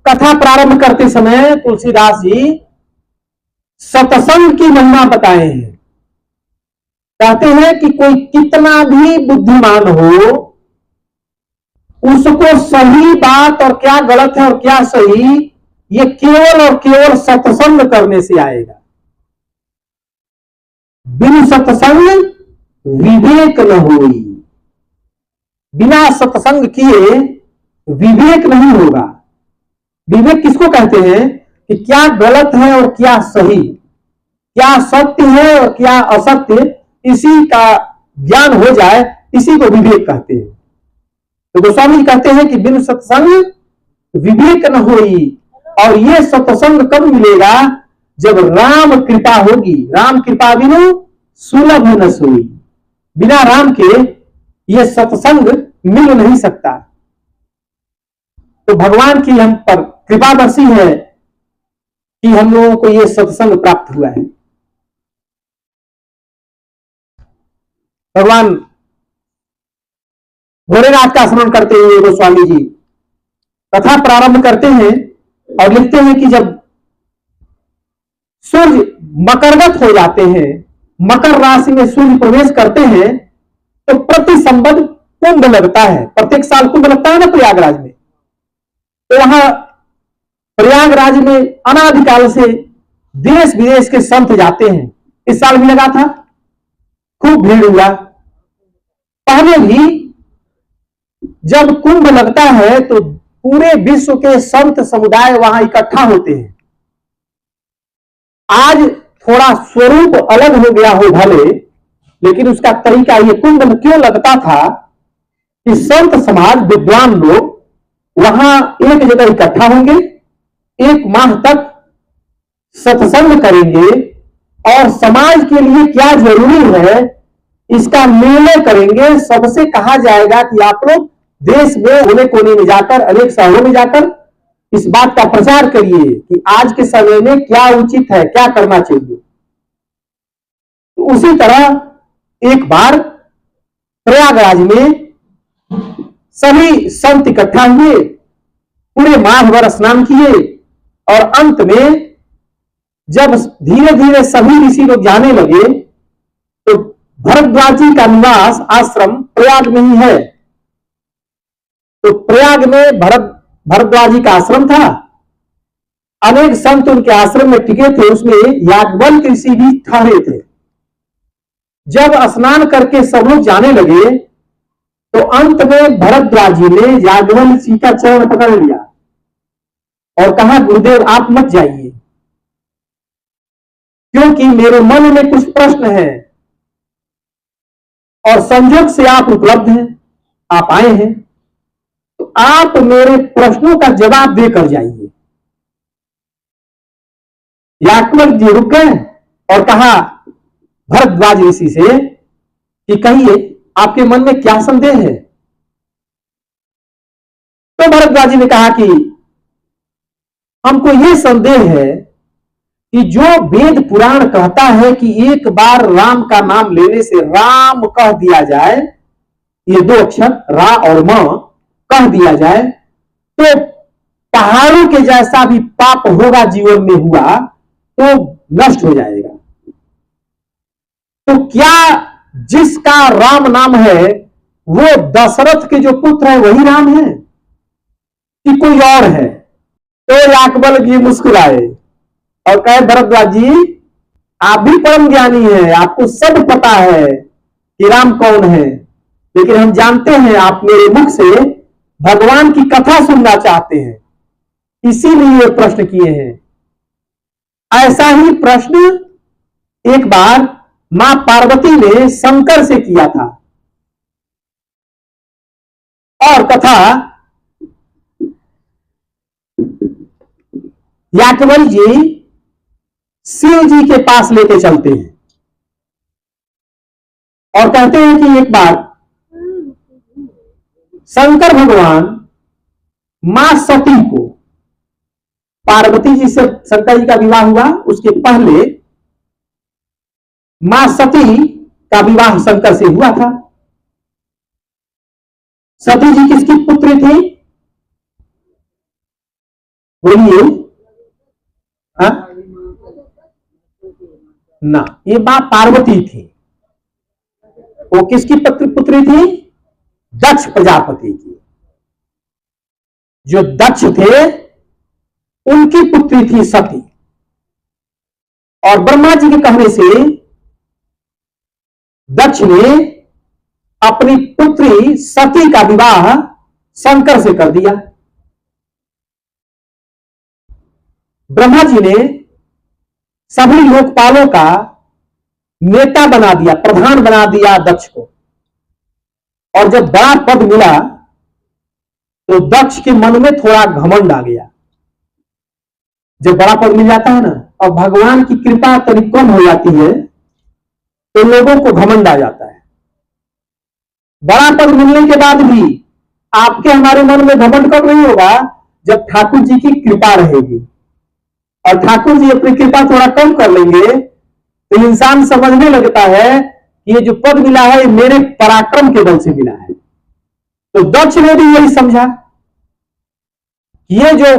कथा प्रारंभ करते समय तुलसीदास जी सत्संग की महिमा बताए हैं। कहते हैं कि कोई कितना भी बुद्धिमान हो, उसको सही बात और क्या गलत है और क्या सही, ये केवल और केवल सत्संग करने से आएगा। बिन सत्संग विवेक न होई। बिना सत्संग किए विवेक नहीं होगा। विवेक किसको कहते हैं कि क्या गलत है और क्या सही, क्या सत्य है और क्या असत्य, इसी का ज्ञान हो जाए, इसी को विवेक कहते हैं। तो गोस्वामी जी कहते हैं कि बिन सत्संग विवेक न होई। और यह सत्संग कब मिलेगा? जब राम कृपा होगी। राम कृपा बिनु सुलभ न सोई। बिना राम के यह सत्संग मिल नहीं सकता। तो भगवान की हम पर कृपा बरसी है कि हम लोगों को यह सत्संग प्राप्त हुआ है। भगवान भोलेनाथ का स्मरण करते हुए गोस्वामी जी कथा प्रारंभ करते हैं और लिखते हैं कि जब सूर्य मकरगत हो जाते हैं, मकर राशि में सूर्य प्रवेश करते हैं, तो प्रति संवत कुंभ लगता है। प्रत्येक साल कुंभ लगता है ना प्रयागराज में। तो वहां प्रयागराज में अनादिकाल से देश विदेश के संत जाते हैं। इस साल भी लगा था, खूब भीड़ हुआ। पहले भी जब कुंभ लगता है तो पूरे विश्व के संत समुदाय वहां इकट्ठा होते हैं। आज थोड़ा स्वरूप अलग हो गया हो भले, लेकिन उसका तरीका ये कुंभ क्यों लगता था कि संत समाज, विद्वान लोग वहां एक जगह इकट्ठा होंगे, एक माह तक सत्संग करेंगे और समाज के लिए क्या जरूरी है इसका निर्णय करेंगे। सबसे कहा जाएगा कि आप लोग देश में कोने कोने में जाकर, अनेक शहरों में जाकर इस बात का प्रचार करिए कि आज के समय में क्या उचित है, क्या करना चाहिए। तो उसी तरह एक बार प्रयागराज में सभी संत इकट्ठा हुए, पूरे माह भर स्नान किए और अंत में जब धीरे धीरे सभी ऋषि लोग जाने लगे तो भरद्वाज जी का निवास आश्रम प्रयाग में ही है। तो प्रयाग में भरद्वाज जी का आश्रम था। अनेक संत उनके आश्रम में टिके थे, उसमें याज्ञवल्क्य ऋषि भी ठहरे थे। जब स्नान करके सब लोग जाने लगे तो अंत में भरद्वाज जी ने याज्ञवल्क्य ऋषि का चरण पकड़ लिया और कहा, गुरुदेव आप मत जाइए, क्योंकि मेरे मन में कुछ प्रश्न है और संजोग से आप उपलब्ध हैं, आप आए हैं, तो आप मेरे प्रश्नों का जवाब देकर जाइए। याज्ञवल्क्य जी रुक गए और कहा भरद्वाज ऋषि से कि कहिए आपके मन में क्या संदेह है। तो भरद्वाज जी ने कहा कि हमको यह संदेह है कि जो वेद पुराण कहता है कि एक बार राम का नाम लेने से राम कह दिया जाए, ये दो अक्षर रा और म कह दिया जाए, तो पहाड़ों के जैसा भी पाप होगा जीवन में हुआ तो नष्ट हो जाएगा। तो क्या जिसका राम नाम है वो दशरथ के जो पुत्र है वही राम है कि कोई और है? तो याज्ञवल्क्य जी मुस्कुराए और कहे, भरद्वाज जी आप भी परम ज्ञानी हैं, आपको सब पता है कि राम कौन है, लेकिन हम जानते हैं आप मेरे मुख से भगवान की कथा सुनना चाहते हैं, इसीलिए ये प्रश्न किए हैं। ऐसा ही प्रश्न एक बार मां पार्वती ने शंकर से किया था। और कथा याज्ञवल्क्य जी शिव जी के पास लेके चलते हैं और कहते हैं कि एक बार शंकर भगवान मां सती को, पार्वती जी से शंकर जी का विवाह हुआ, उसके पहले मां सती का विवाह शंकर से हुआ था। सती जी किसकी पुत्री थी? बोलिए। हाँ? ना, ये मां पार्वती थी। वो किसकी पुत्री थी? दक्ष प्रजापति की। जो दक्ष थे उनकी पुत्री थी सती। और ब्रह्मा जी के कहने से दक्ष ने अपनी पुत्री सती का विवाह शंकर से कर दिया। ब्रह्मा जी ने सभी लोकपालों का नेता बना दिया, प्रधान बना दिया दक्ष को। और जब बड़ा पद मिला तो दक्ष के मन में थोड़ा घमंड आ गया। जब बड़ा पद मिल जाता है ना, और भगवान की कृपा तनिक कम हो जाती है तो लोगों को घमंड आ जाता है। बड़ा पद मिलने के बाद भी आपके हमारे मन में घमंड कब नहीं होगा? जब ठाकुर जी की कृपा रहेगी। और ठाकुर जी अपनी कृपा थोड़ा कम कर लेंगे तो इंसान समझने लगता है कि ये जो पद मिला है ये मेरे पराक्रम के बल से मिला है। तो दक्ष ने भी यही समझा कि ये जो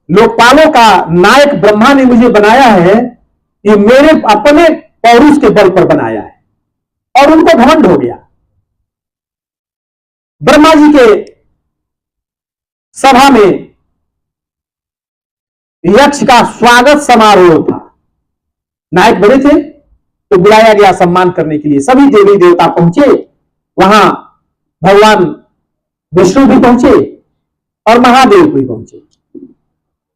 लोकपालों का नायक ब्रह्मा ने मुझे बनाया है ये मेरे अपने पौरुष के बल पर बनाया है। और उनको घमंड हो गया। ब्रह्मा जी के सभा में यक्ष का स्वागत समारोह था। नायक बड़े थे तो बुलाया गया सम्मान करने के लिए। सभी देवी देवता पहुंचे वहां। भगवान विष्णु भी पहुंचे और महादेव भी पहुंचे।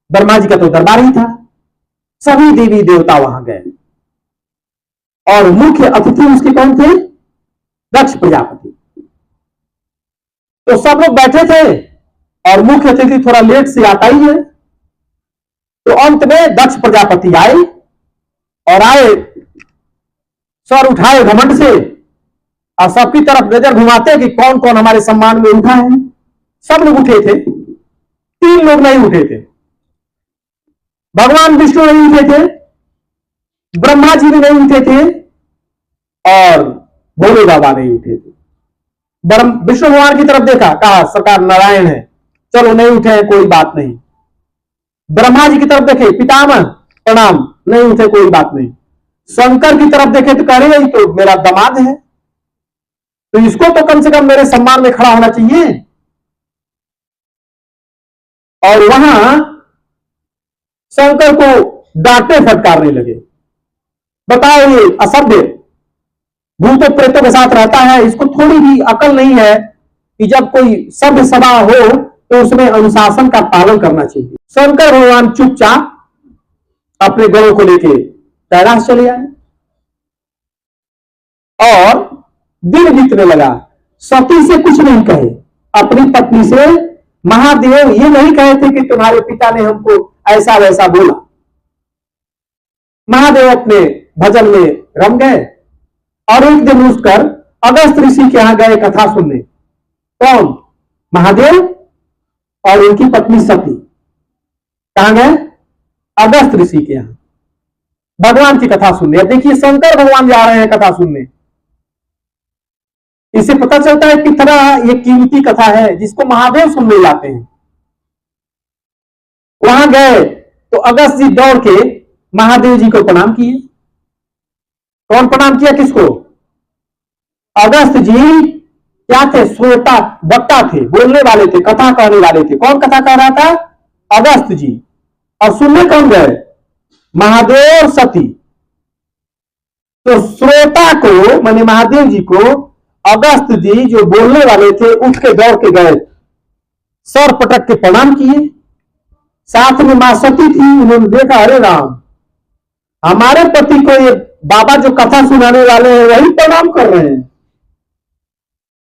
ब्रह्मा जी का तो दरबार ही था। सभी देवी देवता वहां गए और मुख्य अतिथि उसके कौन थे? दक्ष प्रजापति। तो सब लोग बैठे थे और मुख्य अतिथि थोड़ा लेट से आता ही है। तो अंत में दक्ष प्रजापति आए और आए, सर उठाए घमंड से और सबकी तरफ नजर घुमाते कि कौन कौन हमारे सम्मान में उठा है। सब लोग उठे थे, 3 लोग नहीं उठे थे। भगवान विष्णु नहीं उठे थे, ब्रह्मा जी भी नहीं उठे थे और भोले बाबा नहीं उठे थे। विष्णु भगवान की तरफ देखा, कहा सरकार नारायण है, चलो नहीं उठे हैं कोई बात नहीं। ब्रह्मा जी की तरफ देखे, पितामह प्रणाम, नहीं उठे कोई बात नहीं। शंकर की तरफ देखे तो कह रहे हैं तो मेरा दामाद है तो इसको तो कम से कम मेरे सम्मान में खड़ा होना चाहिए। और वहां शंकर को डांटे फटकारने लगे, बताओ ये असभ्य भूतों प्रेतों के साथ रहता है, इसको थोड़ी भी अकल नहीं है कि जब कोई सभ्य सभा हो तो उसमें अनुशासन का पालन करना चाहिए। शंकर भगवान चुपचाप अपने गणों को लेके कैलाश चले आए और दिन बीतने लगा। सती से कुछ नहीं कहे, अपनी पत्नी से महादेव ये नहीं कहे थे कि तुम्हारे पिता ने हमको ऐसा वैसा बोला। महादेव अपने भजन में रम गए और एक दिन उठकर अगस्त ऋषि के यहां गए कथा सुनने। कौन? महादेव और उनकी पत्नी सती। कहां गए? अगस्त ऋषि के यहां भगवान की कथा सुनने। देखिए शंकर भगवान जा रहे हैं कथा सुनने। इससे पता चलता है कितना ये कीमती कथा है जिसको महादेव सुनने जाते हैं। वहां गए तो अगस्त जी दौड़ के महादेव जी को प्रणाम किए। कौन प्रणाम किया किसको? अगस्त जी क्या थे? श्रोता वक्ता थे, बोलने वाले थे, कथा कहने वाले थे। कौन कथा कह रहा था? अगस्त जी। और सुनने कौन गए? महादेव सती। तो श्रोता को माने महादेव जी को अगस्त जी जो बोलने वाले थे उठ के दौड़ के गए, सर पटक के प्रणाम किए। साथ में मां सती थी, उन्होंने देखा अरे राम हमारे पति को ये बाबा जो कथा सुनाने वाले हैं वही प्रणाम कर रहे हैं।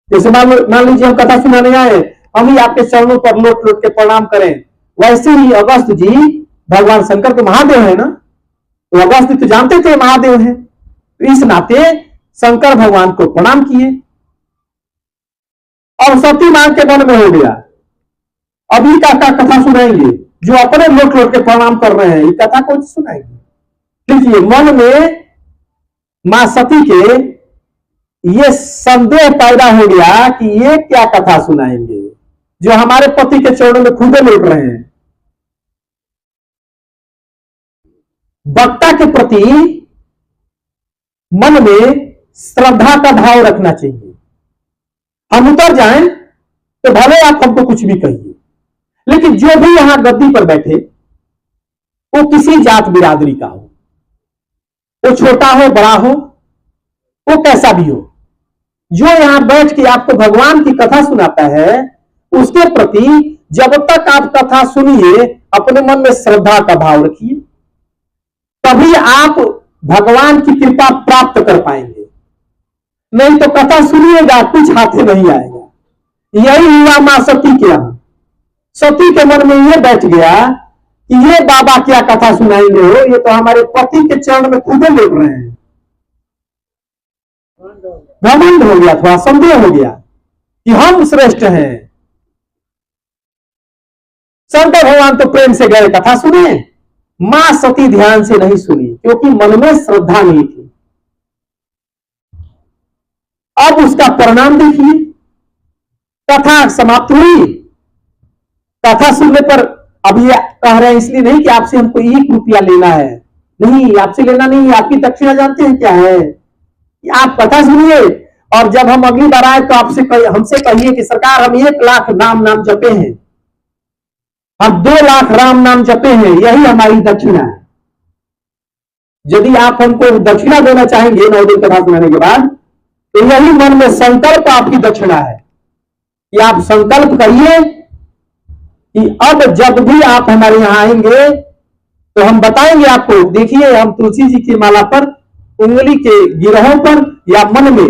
जैसे मान लीजिए हम कथा सुनाने आए, हम ही आपके चरणों पर लोट लोट के प्रणाम करें, वैसे ही अगस्त जी भगवान शंकर तो महादेव है ना, तो अगस्त जी तो जानते थे महादेव है, तो इस नाते शंकर भगवान को प्रणाम किए। और सती मां के मन में हो गया अभी का कथा सुनाएंगे, जो अपने लोट लोट के प्रणाम कर रहे हैं ये कथा कौन सुनाएंगे। देखिए मन में मां सती के ये संदेह पैदा हो गया कि ये क्या कथा सुनाएंगे जो हमारे पति के चरणों में खुदे लौट रहे हैं। वक्ता के प्रति मन में श्रद्धा का भाव रखना चाहिए। हम उतर जाएं तो भले आप हमको कुछ भी कहिए, लेकिन जो भी यहां गद्दी पर बैठे वो किसी जात बिरादरी का हो, वो छोटा हो बड़ा हो, वो कैसा भी हो, जो यहां बैठ के आपको भगवान की कथा सुनाता है उसके प्रति जब तक आप कथा सुनिए अपने मन में श्रद्धा का भाव रखिए, तभी आप भगवान की कृपा प्राप्त कर पाएंगे। नहीं तो कथा सुनिएगा कुछ हाथे नहीं आएगा। यही हुआ मां सती के यहां। सती के मन में यह बैठ गया कि ये बाबा क्या कथा सुनाएंगे हो, ये तो हमारे पति के चरण में खुदे लेट रहे हैं। घमंड हो गया, थोड़ा संदेह हो गया कि हम श्रेष्ठ हैं। शंकर भगवान तो प्रेम से गए कथा सुने, मां सती ध्यान से नहीं सुनी क्योंकि मन में श्रद्धा नहीं थी। अब उसका परिणाम देखिए, कथा समाप्त हुई। कथा सुनने पर अब ये कह रहे हैं इसलिए नहीं कि आपसे हमको 1 रुपया लेना है, नहीं आपसे लेना नहीं, आपकी दक्षिणा जानते हैं क्या है। आप कथा सुनिए और जब हम अगली बार आए तो आपसे हमसे कहिए कि सरकार हम 1 लाख नाम जपे हैं, हम 2 लाख राम नाम जपे हैं, यही हमारी दक्षिणा है। यदि आप हमको दक्षिणा देना चाहेंगे 9 दिन कथा सुनाने के बाद, तो यही मन में संकल्प आपकी दक्षिणा है कि आप संकल्प करिए कि अब जब भी आप हमारे यहां आएंगे तो हम बताएंगे आपको, देखिए हम तुलसी जी की माला पर उंगली के गिरहों पर या मन में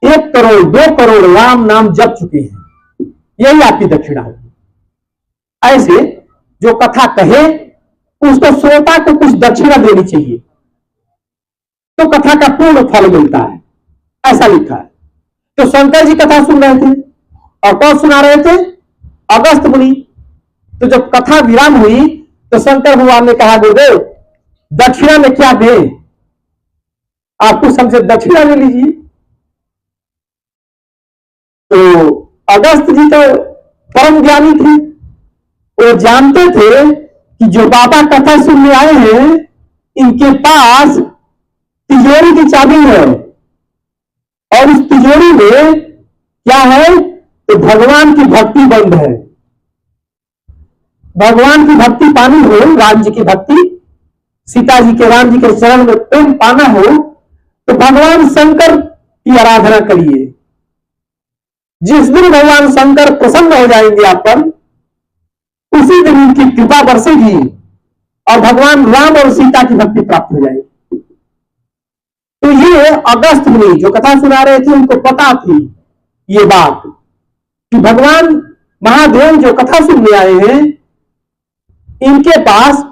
1 करोड़ 2 करोड़ राम नाम जप चुके हैं, यही आपकी दक्षिणा होगी। ऐसे जो कथा कहे उसको श्रोता को कुछ दक्षिणा देनी चाहिए तो कथा का पूर्ण फल मिलता है, ऐसा लिखा है। तो शंकर जी कथा सुन रहे थे और कौन सुना रहे थे? अगस्त मुनि। तो जब कथा विराम हुई तो शंकर भगवान ने कहा गुरुदेव दक्षिणा में क्या दे, आप कुछ हमसे दक्षिणा ले लीजिए। तो अगस्त जी तो परम ज्ञानी थे, वो जानते थे कि जो बाबा कथा सुनने आए हैं इनके पास तिजोरी की चाबी है और उस तिजोरी में क्या है, तो भगवान की भक्ति बंद है। भगवान की भक्ति पानी हो, राम जी की भक्ति, सीता जी के राम जी के चरण में प्रेम पाना हो तो भगवान शंकर की आराधना करिए। जिस दिन भगवान शंकर प्रसन्न हो जाएंगे आप पर, उसी दिन उनकी कृपा बरसेगी और भगवान राम और सीता की भक्ति प्राप्त हो जाएगी। तो ये अगस्त मुनि जो कथा सुना रहे थे उनको पता थी ये बात कि भगवान महादेव जो कथा सुनने आए हैं इनके पास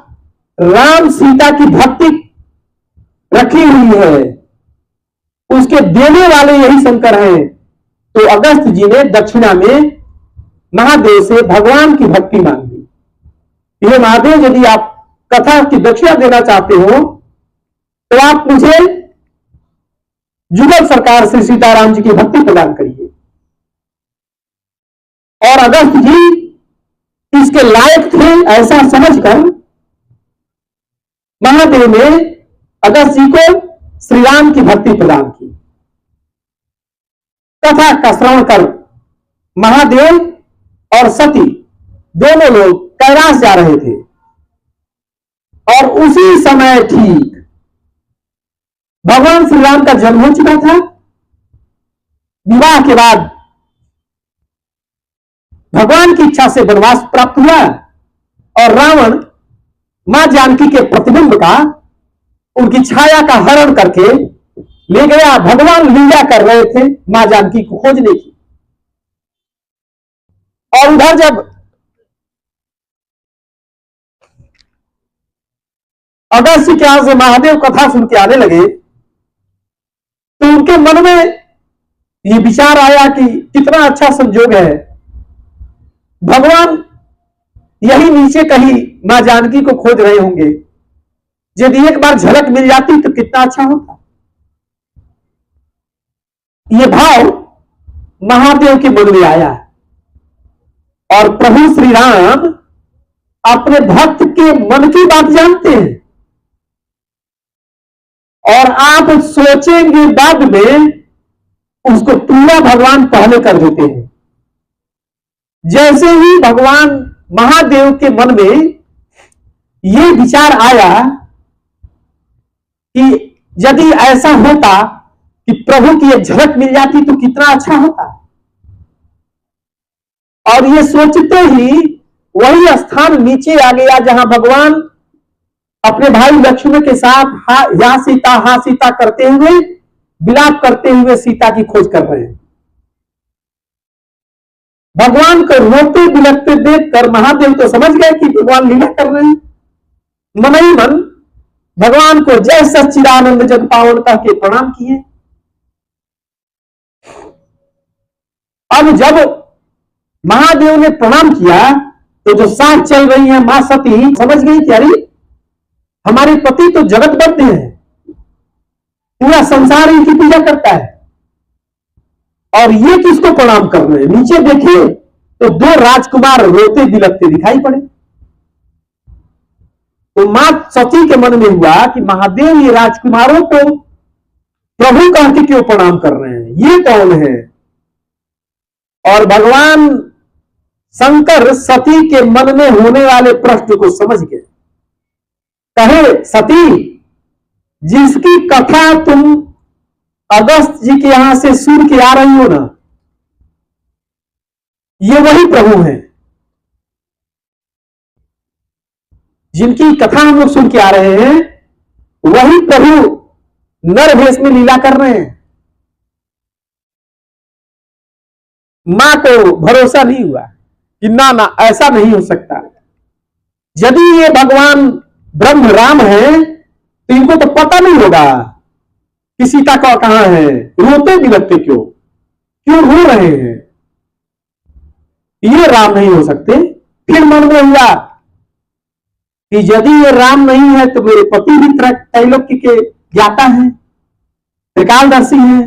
राम सीता की भक्ति रखी हुई है, उसके देने वाले यही शंकर हैं। तो अगस्त जी ने दक्षिणा में महादेव से भगवान की भक्ति मांगी। ये महादेव यदि आप कथा की दक्षिणा देना चाहते हो तो आप मुझे जुगल सरकार से सीताराम जी की भक्ति प्रदान करिए। और अगस्त जी इसके लायक थे ऐसा समझकर महादेव ने अगस्त जी को श्री राम की भक्ति प्रदान की। कथा का श्रवण कर महादेव और सती दोनों लोग कैलाश जा रहे थे और उसी समय ठीक भगवान श्री राम का जन्म हो चुका था। विवाह के बाद भगवान की इच्छा से वनवास प्राप्त हुआ और रावण मां जानकी के प्रतिबिंब का, उनकी छाया का हरण करके ले गया। भगवान लीला कर रहे थे मां जानकी को खोजने की। और उधर जब अगस्त जी के यहां से महादेव कथा सुन के आने लगे तो उनके मन में ये विचार आया कि कितना अच्छा संजोग है, भगवान यही नीचे कहीं मां जानकी को खोज रहे होंगे, यदि एक बार झलक मिल जाती तो कितना अच्छा होता। ये भाव महादेव के मन में आया और प्रभु श्री राम अपने भक्त के मन की बात जानते हैं। और आप सोचेंगे बाद में, उसको पूरा भगवान पहले कर देते हैं। जैसे ही भगवान महादेव के मन में ये विचार आया कि यदि ऐसा होता कि प्रभु की एक झलक मिल जाती तो कितना अच्छा होता। और ये सोचते ही वही स्थान नीचे आ गया जहां भगवान अपने भाई लक्ष्मण के साथ या सीता करते हुए, विलाप करते हुए सीता की खोज कर रहे हैं। भगवान को रोते बिलखते देखकर महादेव तो समझ गए कि भगवान लीला कर रहे हैं। मन ही मन भगवान को जय सच्चिदानंद जग पावन कह के प्रणाम किए। अब जब महादेव ने प्रणाम किया तो जो साथ चल रही है मां सती समझ गई कि अरे हमारे पति तो जगत बद्ध है, पूरा संसार इनकी पूजा करता है, और ये किसको प्रणाम कर रहे हैं। नीचे देखिए तो दो राजकुमार रोते बिलखते दिखाई पड़े। तो मां सती के मन में हुआ कि महादेव ये राजकुमारों को प्रभु कह के क्यों प्रणाम कर रहे हैं, ये कौन है। और भगवान शंकर सती के मन में होने वाले प्रश्न को समझ गए। कहे सती, जिसकी कथा तुम अगस्त जी के यहां से सुन के आ रही हो ना, ये वही प्रभु हैं जिनकी कथा हम लोग सुन के आ रहे हैं। वही प्रभु नर भेष में लीला कर रहे हैं। मां को भरोसा नहीं हुआ कि ना ना ऐसा नहीं हो सकता। यदि ये भगवान ब्रह्म राम है तो इनको तो पता नहीं होगा कि सीता का कहां है। रोते बिलखते क्यों रो रहे हैं, ये राम नहीं हो सकते। फिर मन में हुआ कि यदि ये राम नहीं है तो मेरे पति भी त्रैलोक्य के ज्ञाता है, त्रिकालदर्शी है,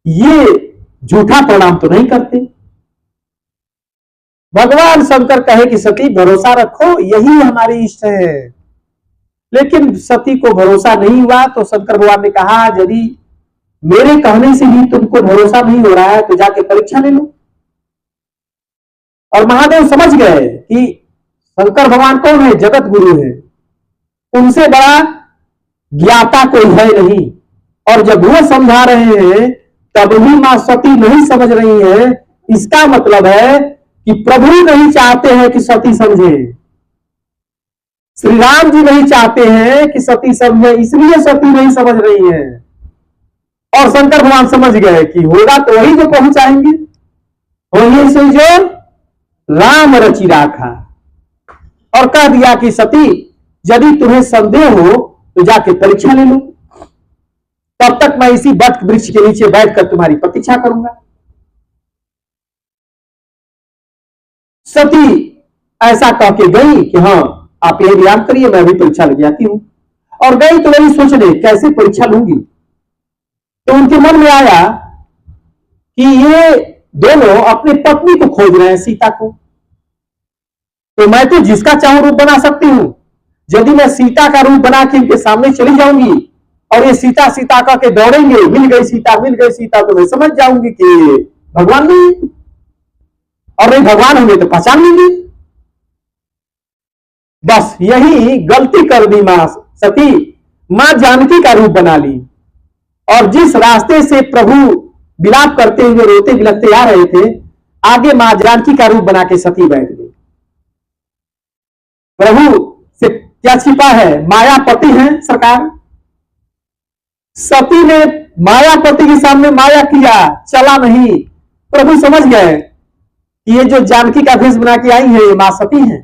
ये झूठा प्रणाम तो नहीं करते। भगवान शंकर कहे कि सती भरोसा रखो, यही हमारी इष्ट है। लेकिन सती को भरोसा नहीं हुआ तो शंकर भगवान ने कहा, यदि मेरे कहने से भी तुमको भरोसा नहीं हो रहा है तो जाके परीक्षा ले लो। और महादेव समझ गए कि शंकर भगवान कौन है, जगत गुरु है, उनसे बड़ा ज्ञाता कोई है नहीं। और जब वो समझा रहे हैं तब भी मां सती नहीं समझ रही है। इसका मतलब है कि प्रभु नहीं चाहते हैं कि सती समझे, श्री राम जी नहीं चाहते हैं कि सती समझे, इसलिए सती नहीं समझ रही है। और शंकर भगवान समझ गए कि होगा तो वही जो पहुंचाएंगे, वही से जो राम रचि राखा। और कह दिया कि सती, यदि तुम्हें संदेह हो तो जाके परीक्षा ले लो, तब तक मैं इसी वट वृक्ष के नीचे बैठकर तुम्हारी प्रतीक्षा करूंगा। सती ऐसा कह के गई कि हाँ आप ये ध्यान करिए, मैं भी परीक्षा लग जाती हूं। और गई तो वही सोचने कैसे परीक्षा लूंगी। तो उनके मन में आया कि ये दोनों अपनी पत्नी को खोज रहे हैं, सीता को। तो मैं तो जिसका चाहूं रूप बना सकती हूं। यदि मैं सीता का रूप बना के इनके सामने चली जाऊंगी और ये सीता सीता का के दौड़ेंगे, मिल गई सीता, तो मैं समझ जाऊंगी कि भगवान नहीं, और नहीं भगवान होंगे तो पहचान लेंगे। बस यही गलती कर दी मां सती, मां जानकी का रूप बना ली। और जिस रास्ते से प्रभु विलाप करते हुए रोते बिलखते आ रहे थे, आगे मां जानकी का रूप बना के सती बैठ गई। प्रभु से क्या छिपा है, मायापति है सरकार। सती ने मायापति के सामने माया किया, चला नहीं। प्रभु समझ गए कि ये जो जानकी का भेष बना के आई है ये मां सती है।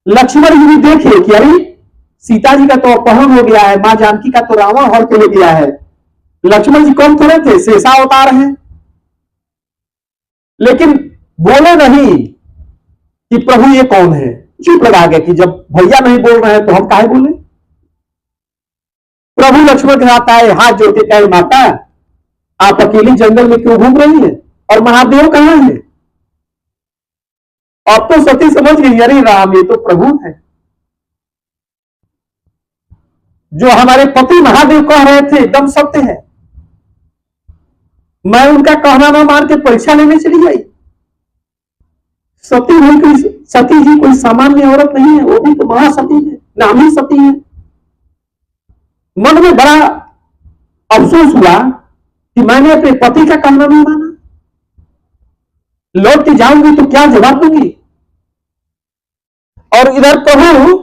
लक्ष्मण जी भी देखे कि अरे सीता जी का तो अपहरण हो गया है, मां जानकी का तो रावण हर के ले गया है। लक्ष्मण जी कौन थोड़े थे, शेषा अवतार हैं। लेकिन बोले नहीं कि प्रभु ये कौन है, चुप लगा गए कि जब भैया नहीं बोल रहे हैं तो हम काहे बोले। प्रभु लक्ष्मण के साथ आए, हाथ जोड़ के कहे, माता आप अकेली जंगल में क्यों घूम रही हैं, और महादेव कहां है। अब तो सती समझ गई, अरे राम ये तो प्रभु है। जो हमारे पति महादेव कह रहे थे एकदम सत्य है। मैं उनका कहना ना मान के परीक्षा लेने चली गई। सती जी कोई सामान्य औरत नहीं है, वो भी तो महासती है, नामी सती है। मन में बड़ा अफसोस हुआ कि मैंने अपने पति का कहना नहीं माना। लौट के जाऊंगी तो क्या जवाब दूंगी। और इधर प्रभु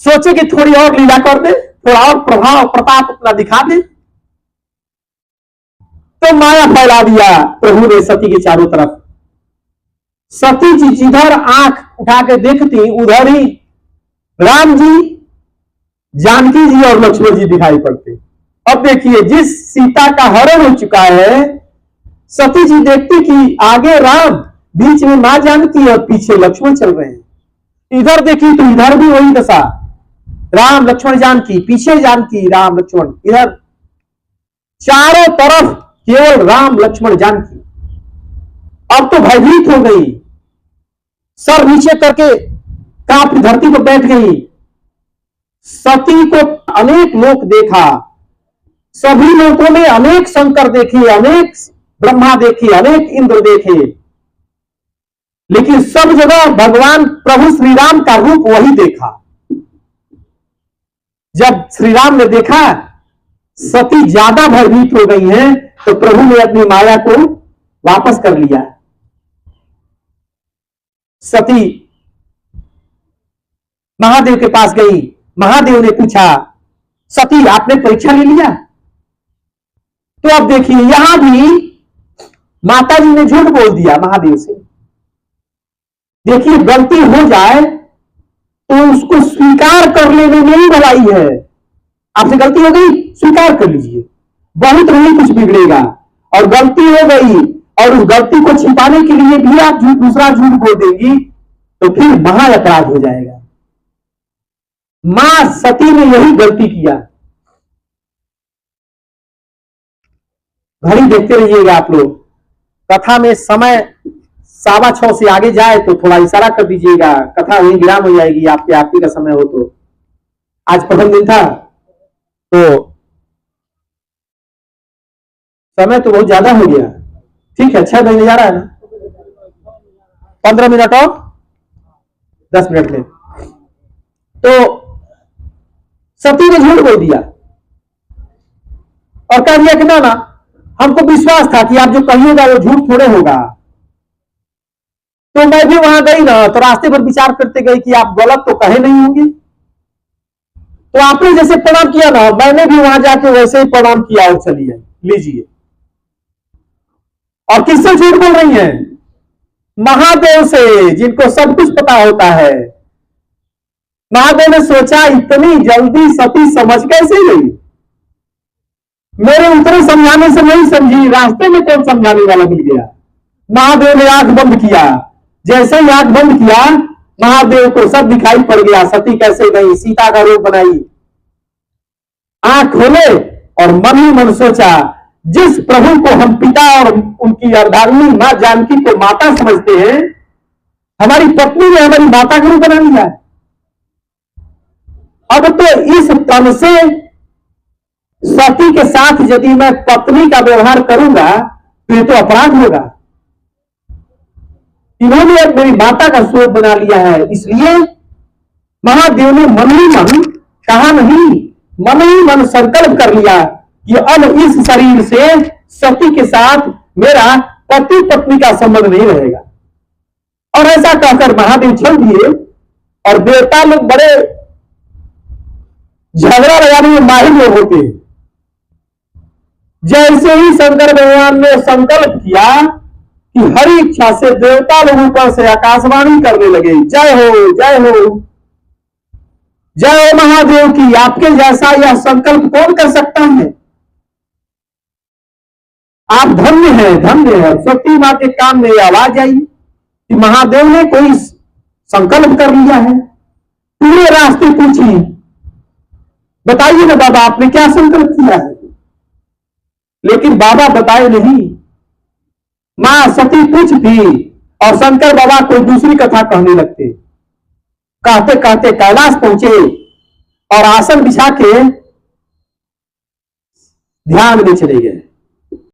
सोचे कि थोड़ी और लीला कर दे, थोड़ा और प्रभाव प्रताप अपना दिखा दे, तो माया फैला दिया प्रभु ने सती के चारों तरफ। सती जी जिधर आंख उठा के देखती उधर ही राम जी, जानकी जी और लक्ष्मण जी दिखाई पड़ते। अब देखिए, जिस सीता का हरण हो चुका है, सती जी देखती कि आगे राम, बीच में मां जानकी और पीछे लक्ष्मण चल रहे हैं। इधर देखी तो इधर भी वही दशा, राम लक्ष्मण जानकी, पीछे जानकी राम लक्ष्मण, इधर चारों तरफ केवल राम लक्ष्मण जानकी। अब तो भयभीत हो गई, सर नीचे करके कांप धरती पर बैठ गई। सती को अनेक लोक देखा, सभी लोकों में अनेक शंकर देखे, अनेक ब्रह्मा देखे, अनेक इंद्र देखे, लेकिन सब जगह भगवान प्रभु श्री राम का रूप वही देखा। जब श्री राम ने देखा सती ज्यादा भयभीत हो गई हैं, तो प्रभु ने अपनी माया को वापस कर लिया। सती महादेव के पास गई। महादेव ने पूछा, सती आपने परीक्षा ले लिया? तो अब देखिए, यहां भी माता जी ने झूठ बोल दिया महादेव से। देखिए, गलती हो जाए तो उसको स्वीकार कर लेने में ही भलाई है। आपसे गलती हो गई, स्वीकार कर लीजिए, बहुत नहीं कुछ बिगड़ेगा। और गलती हो गई और उस गलती को छिपाने के लिए भी आप दूसरा झूठ बोल देंगी तो फिर महा अपराध हो जाएगा। मां सती ने यही गलती किया। घड़ी देखते रहिएगा आप लोग, कथा में समय 6:15 से आगे जाए तो थोड़ा इशारा कर दीजिएगा, कथा वहीं विराम हो जाएगी। आपके आरती का समय हो तो, आज प्रथम दिन था तो समय तो बहुत ज्यादा हो गया। ठीक है, 6 बजने जा रहा है ना, 15 मिनट और 10 मिनट में। तो सती ने झूठ बोल दिया और कह दिया कि ना ना, हमको विश्वास था कि आप जो कहिएगा वो झूठ थोड़े होगा। तो मैं भी वहां गई ना, तो रास्ते पर विचार करते गई कि आप गलत तो कहे नहीं होंगे। तो आपने जैसे प्रणाम किया ना, मैंने भी वहां जाके वैसे ही प्रणाम किया और चलिए लीजिए। और किससे झूठ बोल रही हैं? महादेव से, जिनको सब कुछ पता होता है। महादेव ने सोचा इतनी जल्दी सती समझ कैसे गई? मेरे उतरे समझाने से नहीं समझी, रास्ते में कौन समझाने वाला मिल गया। महादेव ने आंख बंद किया, जैसे ही आंख बंद किया महादेव को सब दिखाई पड़ गया, सती कैसे गई, सीता का रूप बनाई। आंख खोले और मन ही मन सोचा, जिस प्रभु को हम पिता और उनकी अर्धांगिनी मां जानकी को माता समझते हैं, हमारी पत्नी ने हमारी माता का रूप बना लिया। अब तो इस तन से सती के साथ यदि मैं पत्नी का व्यवहार करूंगा तो ये तो अपराध होगा। इन्होंने मेरी माता का स्वरूप बना लिया है, इसलिए महादेव ने मन ही मन, कहा नहीं, मन ही मन संकल्प कर लिया कि अब इस शरीर से सती के साथ मेरा पति पत्नी का संबंध नहीं रहेगा। और ऐसा कहकर महादेव चल दिए। और देवता लोग बड़े झगड़ा लगाने में माहिर लोग होते हैं। जैसे ही शंकर भगवान ने संकल्प किया कि हरि इच्छा से देवता लोग ऊपर से आकाशवाणी करने लगे, जय हो जय हो, जय हो महादेव की, आपके जैसा यह संकल्प कौन कर सकता है? आप धन्य है, धन्य है। सती मां के कान में आवाज आई कि महादेव ने कोई संकल्प कर लिया है। पूरे रास्ते पूछी, बताइए ना बाबा, आपने क्या संकल्प किया है? लेकिन बाबा बताए नहीं। मां सती कुछ थी और शंकर बाबा कोई दूसरी कथा कहने लगते। कहते कहते कैलाश पहुंचे और आसन बिछा के ध्यान में चले गए।